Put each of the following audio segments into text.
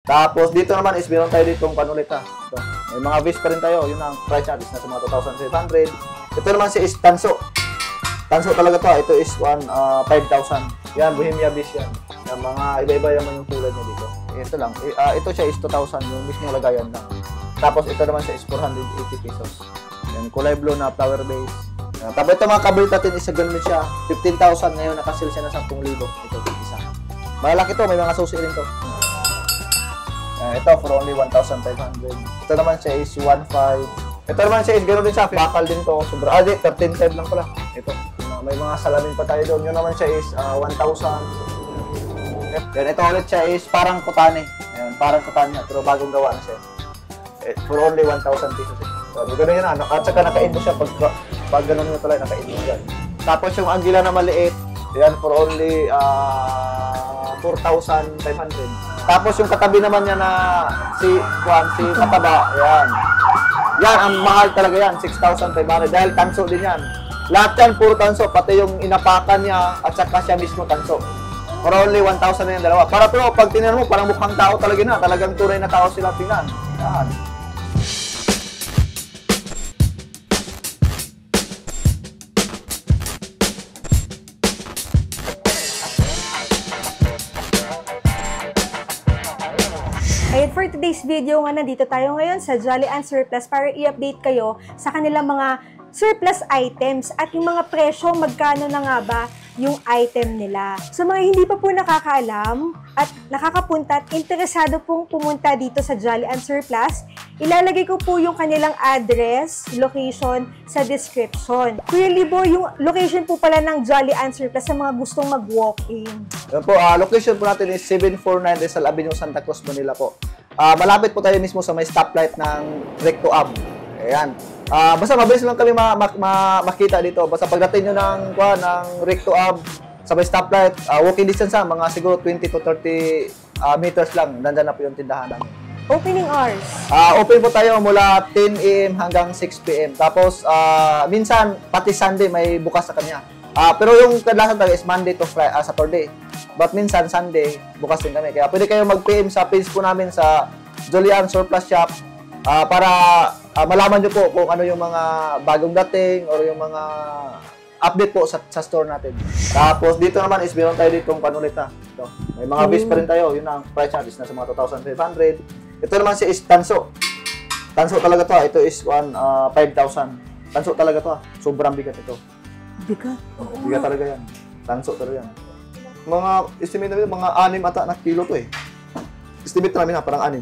Tapos dito naman is meron tayo ditong panulita. Ito. May mga vis pa rin tayo. Yun ang price natin na sa mga 2,500. Ito naman si is tanso. Tanso talaga to. Ito is 5,000. Yan, Bohemia vis yan. Yung mga iba-iba naman yung tulad niya dito. Ito lang. Ito siya is 2,000 yung mismo lagayan lang. Tapos ito naman siya is 480 pesos. Yan, kulay blue na flower base. Tapos ito mga kabrit natin is ganun siya. 15,000 ngayon, nakasil siya na 10,000. Ito, isa. Malaki to, may mga susi rin to. Ito for only 1,500. Ito naman siya is 1,500. Ito naman siya is gano'n din siya. Bakal din to. Sobra. 13,500 lang pala. Ito. May mga salamin pa tayo doon. Yun naman siya is 1,000. Then ito ulit siya is parang kutane. Ayan, parang kutane. Pero bagong gawa na siya. For only 1,000 pesos. So, gano'n yun. At saka naka-inbo siya. Pag gano'n nyo talaga, naka-inbo yan. Tapos yung anggila na maliit. Ayan, for only 4,500. Tapos yung katabi naman niya na si Mataba, yan. Yan, ang mahal talaga yan, 6,500. Dahil tanso din yan. Lahat yan, puro tanso. Pati yung inapakan niya at saka siya mismo tanso. For only 1,000 na yung dalawa. Para pero pag tingnan mo, parang mukhang tao talaga na. Talagang tunay na tao sila tingnan. Yan. Ayun, for today's video nga, nandito tayo ngayon sa Jolly and Surplus para i-update kayo sa kanilang mga surplus items at yung mga presyo, magkano na nga ba yung item nila. Sa mga hindi pa po nakakaalam at nakakapunta at interesado pong pumunta dito sa Jolly and Surplus, ilalagay ko po yung kanilang address, location sa description. Kuya Libo, yung location po pala ng Jolly and Surplus sa mga gustong mag-walk-in. Yan po, location po natin is 749 Rizal Avenue, Santa Cruz, Manila po. Malapit po tayo mismo sa may stoplight ng Recto Ave. Ayan. Basta mabilis lang kami makita dito. Basta pagdating nyo ng Recto Ave, sa may stoplight, walking distance mga siguro 20 to 30 meters lang. Nandyan na po yung tindahan namin. Opening hours? Open po tayo mula 10 AM hanggang 6 PM. Tapos, minsan, pati Sunday may bukas sa kanya. Pero yung kadalasan talaga is Monday to Saturday. But minsan, Sunday, bukas din kami. Kaya pwede kayo mag-PM sa page po namin sa Jolly and Surplus Shop para malaman nyo po kung ano yung mga bagong dating or yung mga update po sa store natin. Tapos dito naman is meron tayo ditong panulita. Ito. May mga vis pa rin tayo. Yun ang price natin na sa mga 2,500. Ito naman si is tanso. Tanso talaga to. Ito is 5,000. Tanso talaga to. Sobrang bigat ito. Bigat? Bigat talaga yan. Tanso talaga yan. Mga estimate namin, mga 6 ata na kilo to eh. Estimate namin parang 6.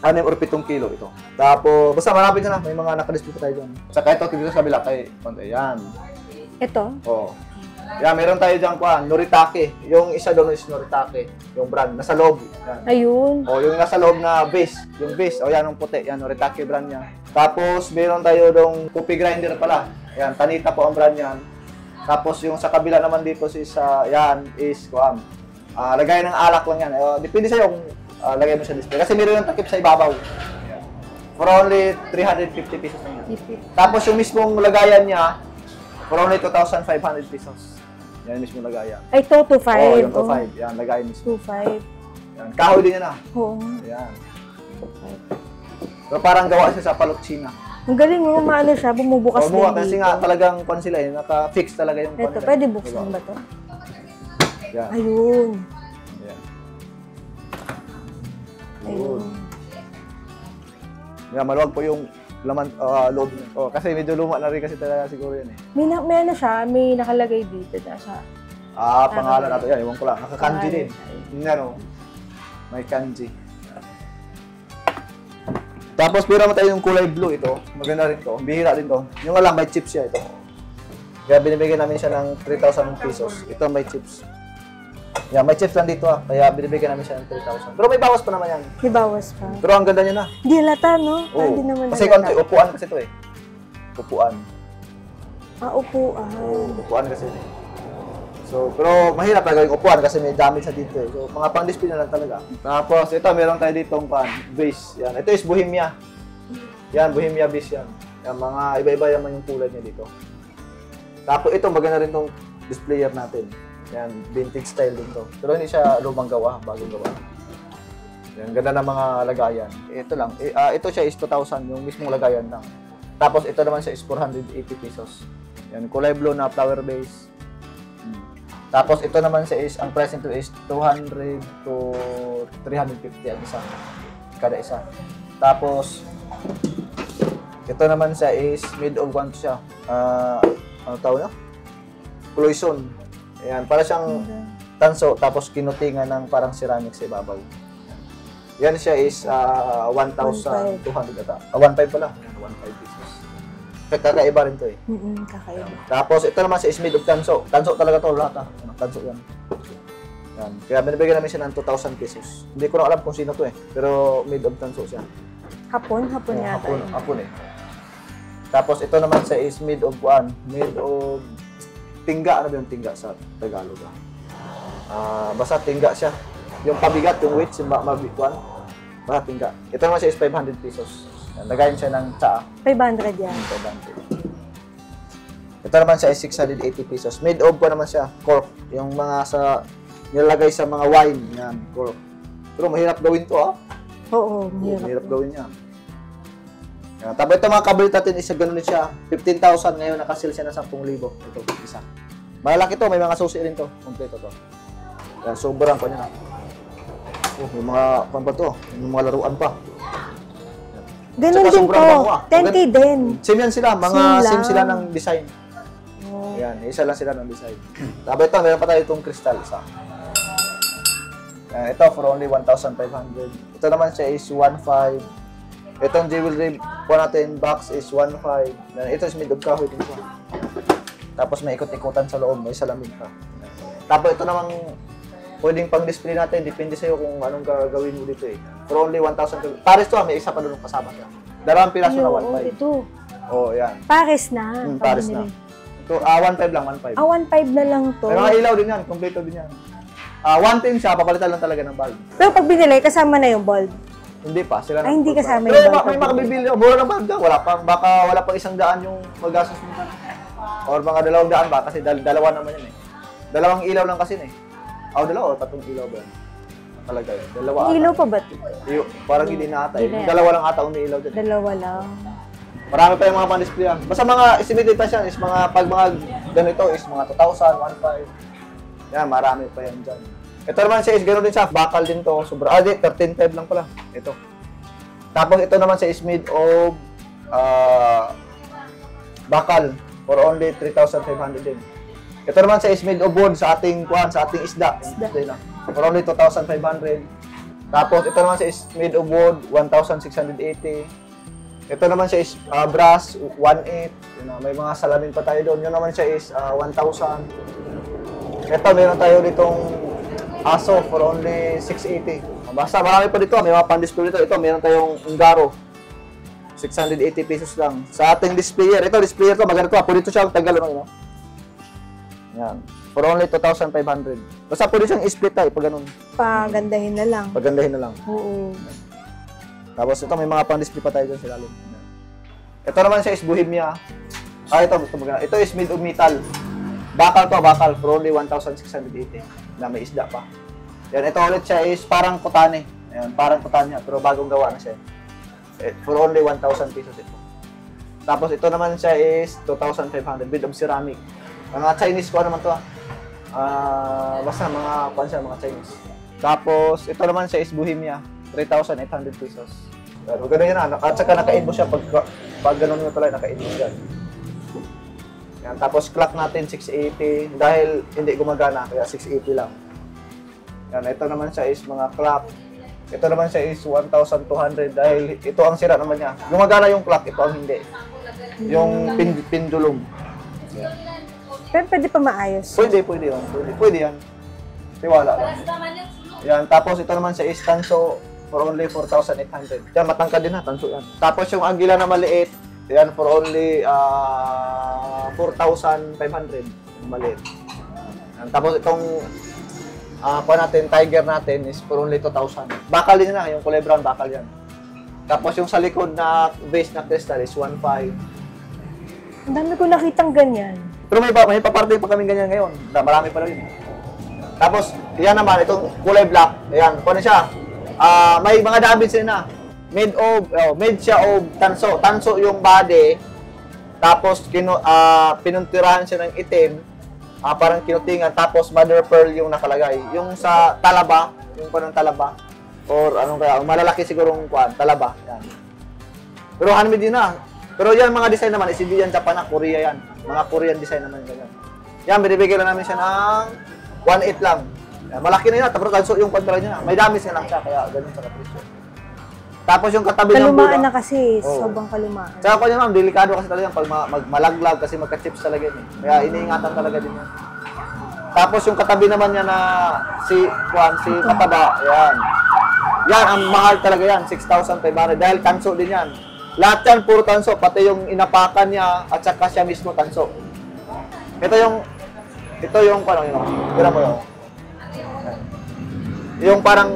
6 or 7 kilo ito. Tapos, basta malapit na. May mga nakadisplay pa tayo dyan. Saka ito, dito sa kabila kay Konte. Yan. Ito? Oo. Yan, meron tayo dyan Noritake. Yung isa doon is Noritake. Yung brand. Nasa loob. Yan. Ayun. O, yung nasa loob na base. Yung base. O, yan yung puti. Yan, Noritake brand niya. Tapos, meron tayo dong coffee grinder pala. Yan, Tanita po ang brand yan. Tapos, yung sa kabila naman dito yan is, lagay ng alak lang yan. Depende sa'yo kung lagay mo sa display. Kasi meron yung takip sa ibabaw. Yan. For only 350 pesos na yan. Tapos, yung mismong lagayan niya, for only 2,500 pesos. Yan yung mismong lagayan. Ay, 225. Oo, yung 2.5. Yan, lagayan mismo. 2.5. Yan, kahoy din yan Oo. Yan. Pero parang gawa siya sa Palutsina. Ang galing mo, maano siya, bumubukas din dito. Kasi nga talagang sila naka-fix talaga yung ito, pwede buksan ba ito? Yan. Ayun. Yan. Ayun. Yan, maluwag po yung laman, loob niya. Kasi medyo luma na rin kasi talaga siguro yan eh. May ano siya, may nakalagay dito na siya. Pangalan nato yan, iwan ko lang. Naka-kanji din. Yan may kanji. Tapos, pira mo tayo yung kulay blue ito. Maganda rin to. Bihira din to. Yung alam, may chips siya ito. Kaya binibigyan namin siya ng 3,000 pesos. Ito may chips. Yan, may chips lang dito Kaya binibigyan namin siya ng 3,000. Pero may bawas pa naman yan. May bawas pa. Pero ang ganda niya na. Hindi halata, no? Oo. Hindi naman kasi halata. upuan kasi ito eh. Upuan. Upuan. Upuan kasi. So, pero mahirap talaga yung upuan kasi may damage sa dito eh. So, mga pang-display na lang talaga. Tapos, ito, meron tayo ditong base. Yan. Ito is Bohemia. Yan, Bohemia base yan. Yan, mga iba-iba naman yung kulay niya dito. Tapos, ito, maganda rin tong displayer natin. Yan, vintage style din to. Pero hindi siya lumang gawa, bagong gawa. Yan, ganda ng mga lagayan. Ito lang. Ito siya is 2,000, yung mismong lagayan lang. Tapos ito naman siya is 480 pesos. Yan, kulay blue na flower base. Tapos ito naman siya is, ang price nito is 200 to 350 ang isa. Kada isa. Tapos, ito naman siya is made of one siya. Ano tawag niya? Cloison. Ayan, para siyang tanso, tapos kinutingan ng parang ceramic sa ibabaw. Yan siya is 1,200 ata. 1,500 pala. 1,500 pesos. Kakaiba rin to eh. Kakaiba. Tapos ito naman siya is made of tanso. Tanso talaga to lahat. Tanso yan. Yan. Kaya binibigyan namin siya ng 2,000 pesos. Hindi ko na alam kung sino to eh. Pero made of tanso siya. Hapon yata. Hapon eh. Tapos ito naman siya is made of tingga. Ano ba yung tingga sa Tagalog? Basta tingga siya. Yung pabigat, yung weight, yung mabikuan. Basta tingga. Ito naman siya is 500 pesos. Yan. Lagayin siya ng tsaa. 500 yan. 500. Ito naman siya is 680 pesos. Made of po naman siya, cork. Yung mga nilalagay sa mga wine. Yan, cork. Pero mahirap gawin to Oo, mahirap gawin yan. Yan. Tapos ito mga kabinet natin, isa ganun din siya. 15,000 ngayon, nakasil siya na 10,000. Ito, isa. Malaki to, may mga susi rin to. Kompleto to. Yan, sobrang pa niya. Yung mga, pa to? Yung mga laruan pa. Ganun din to. 10K din. Same yan sila. Same sila ng design. Yan, isa lang sila ng design. Tapos ito, meron pa tayo itong crystal isa. Yan, ito for only 1,500. Ito naman siya is 1,500. Itong jewelry po natin box is 1,500. Yan, ito is made of kahoy din siya. Tapos may ikot-ikutan sa loob, may salamin pa. Tapos ito namang pwedeng pang-display natin, depende sa'yo kung anong gagawin mo dito eh. For only 1,000. Pares to may isa pa doon kasama siya. Dalawang piraso na 1,500. Ito. Yan. Pares na. Pares na. Ito, 1,500 lang, 1,500. 1,500 na lang to. May mga ilaw din yan, kompleto din yan. 110 siya, papalitan lang talaga ng bulb. Pero pag binili, kasama na yung bulb. Hindi pa, sila hindi kasama yung bulb. Pero may makabibili, mura ng bulb ka, baka wala pang 100 yung magastos mo. Or mga 200 ba, kasi dalawa naman yan eh. Dalawang ilaw lang kasi eh. Dalawa o tatlong ilaw ba yan? Talaga yun. Dalawa ata. Ilaw pa ba ito? Parang hindi na ata eh. Dalawa lang ata umiilaw dyan. Dalawa lang. Marami pa yung mga pan-display yan. Basta mga estimated pa siya is pag mga ganito is mga 2,000, 1,500. Yan, marami pa yan dyan. Ito naman siya is gano'n din siya. Bakal din to. 13,500 lang pala. Ito. Tapos ito naman siya is made of bakal for only 3,500 din. Ito naman siya is made of wood sa ating isda. For only 2,500. Tapos ito naman siya is made of wood, 1,680. Ito naman siya is brass, 1,800. May mga salamin pa tayo doon. Yun naman siya is 1,000. Ito, meron tayo ditong aso for only 680. Basta marami pa dito. May mga pan-display dito. Ito, meron tayong Ungaro. 680 pesos lang. Sa ating displayer. Ito, displayer to. Maganda to. Pwede ito siya ang tagal. Yan. For only 2,500. Basta pwede siyang split tayo pag ganun. Pagandahin na lang. Pagandahin na lang. Oo. Tapos ito, may mga pan-display pa tayo dyan sa lalim. Ito naman siya is Bohemia. Ito is made of metal. Bakal to, bakal. For only 1,680. Na may isda pa. Yan, ito ulit siya is parang kutane. Ayan, parang kutane. Pero bagong gawa na siya. For only 1,000 pesos ito. Tapos ito naman siya is 2,500. Made of ceramic. Mga Chinese ko naman to. Basta mga Chinese. Tapos ito naman siya is Bohemia. 3,800 pesos. Pero gano'n yan At saka naka-inbo siya pag gano'n mo talaga naka-inbo siya. Yan, tapos clock natin 680 dahil hindi gumagana kaya 680 lang. Yan, ito naman siya is mga clock. Ito naman siya is 1,200 dahil ito ang sira naman niya. Gumagana yung clock, ito ang hindi. Yung pendulum. Yan. Pero pwede pa maayos. Pwede yan. Pwede yan. Tiwala lang. Yan, tapos ito naman siya is tanso for only 4,800. Yan, matangkad din tanso yan. Tapos yung anggila na maliit, yan for only 4,500 maliit. Yan, tapos itong tiger natin is for only 2,000. Bakal din na, yung kulay brown, bakal yan. Tapos yung sa likod na base na crystal is 1,500. Ang dami ko nakitang ganyan. Pero may paparte pa kami ganyan ngayon. Marami pa rin. Tapos, yan naman, itong kulay black. Ayan, kung ano siya, may mga damage din na. Made siya of tanso. Tanso yung body. Tapos pinuntirahan siya ng itim. Parang kinutingan. Tapos mother pearl yung nakalagay. Yung sa talaba, yung parang talaba. Or anong kaya, malalaki sigurong talaba. Yan. Pero handmade din na. Pero yan mga design naman, hindi yan Japan na, Korea yan. Mga Korean design naman ganyan. Yan, binibigay lang namin siya ng 1.8 lang. Yan, malaki na yun, tapos tanso yung kontra niya. May damage na lang siya, kaya ganun sa presyo. Tapos yung katabi ng Kalumaan Buddha. na kasi, sobrang kalumaan. Saka ko yun, delikado kasi talaga pag malaglag kasi magka-chips talaga yun. Kaya iniingatan talaga din yan. Tapos yung katabi naman niya na si Kapada, yan. Yan, ang mahal talaga yan, 6,500 dahil tanso din yan. Lahat yan, puro tanso, pati yung inapakan niya at saka siya mismo tanso. Ito yung tira mo yun. Yung parang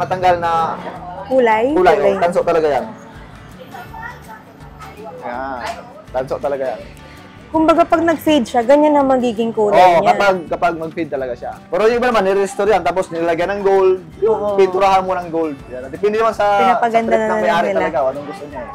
natanggal na Kulay? tanso talaga yan. Yan, tanso talaga yan. Kumbaga pag nag-fade siya, ganyan na magiging kulay Oo, niya. kapag mag-fade talaga siya. Pero yung iba naman, nire-restore yan, tapos nilagyan ng gold, yung pinturahan mo ng gold. Yan. Depende naman sa Pinapaganda trip na ng may-ari nila. talaga, anong gusto niya eh.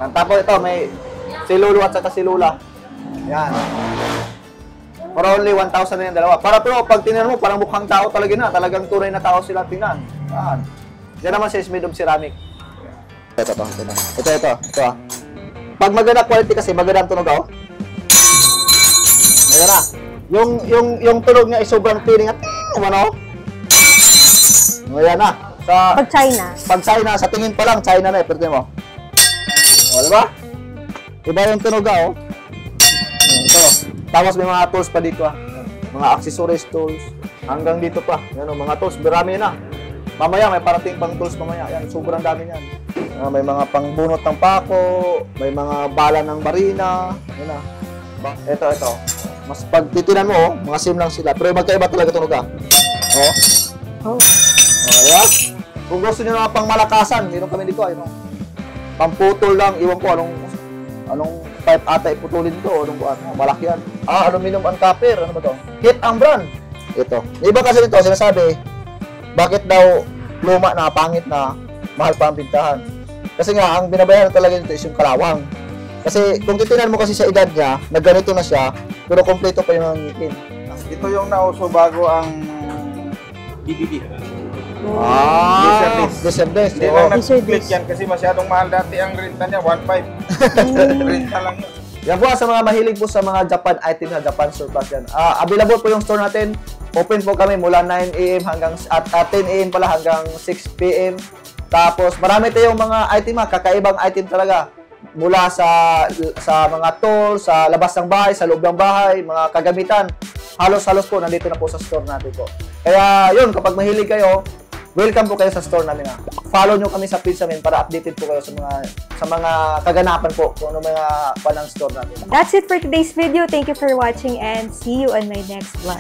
Yan. Tapos ito, may si Lulu at saka si Lula. Yan. For only 1,000 na yung dalawa. Pero pag tingnan mo, parang mukhang tao talaga na. Talagang tunay na tao sila tingnan. Yan. Yan naman siya is made of ceramic. Ito. Pag maganda quality kasi, maganda ang tunog ako. Ayan na. Yung tunog niya ay sobrang tiling at ano? Ayan na. Pag China. Pag China, sa tingin pa lang, China na eh. Pwede mo. O, diba? Iba yung tunog oh. Ito. Tapos may mga tools pa dito Mga accessories tools. Hanggang dito pa. Yan o, mga tools. Marami na. Mamaya, may parating pang tools mamaya. Yan, sobrang dami yan. May mga pangbunot ng pako. May mga bala ng barina. Yan na. Ito. Mas pag titinan mo, mga same lang sila. Pero magkaiba talaga tunog Oh. Ayan. Kung gusto nyo na pang malakasan, meron kami dito. Pamputol lang. Iwan ko anong pipe ata iputulin to. Malaki yan. Aluminum and copper. Ano ba to? Hit ang brand. Ito. Iba kasi nito, sinasabi, bakit daw luma na, pangit na, mahal pa ang bintahan. Kasi nga, ang binabayaran talaga nito is yung kalawang. Kasi kung titinan mo kasi sa edad niya, na ganito na siya, pero kompleto pa yung ngipin. Ito yung nauso bago ang DVD. Laserdisc. Hindi lang nag-click yan kasi masyadong mahal dati ang renta niya, 1.5. Renta lang yun. Yan po sa mga mahilig po sa mga Japan item na Japan surplus yan. Available po yung store natin. Open po kami mula 9 AM hanggang 10 AM pala hanggang 6 PM. Tapos marami tayong mga item kakaibang item talaga. Mula sa mga tools, sa labas ng bahay, sa loob ng bahay, mga kagamitan. Halos-halos po nandito na po sa store natin po. Kaya yun, kapag mahilig kayo, welcome po kayo sa store namin Follow nyo kami sa page namin para updated po kayo sa mga kaganapan po kung ano mga panang store natin. That's it for today's video. Thank you for watching and see you on my next vlog.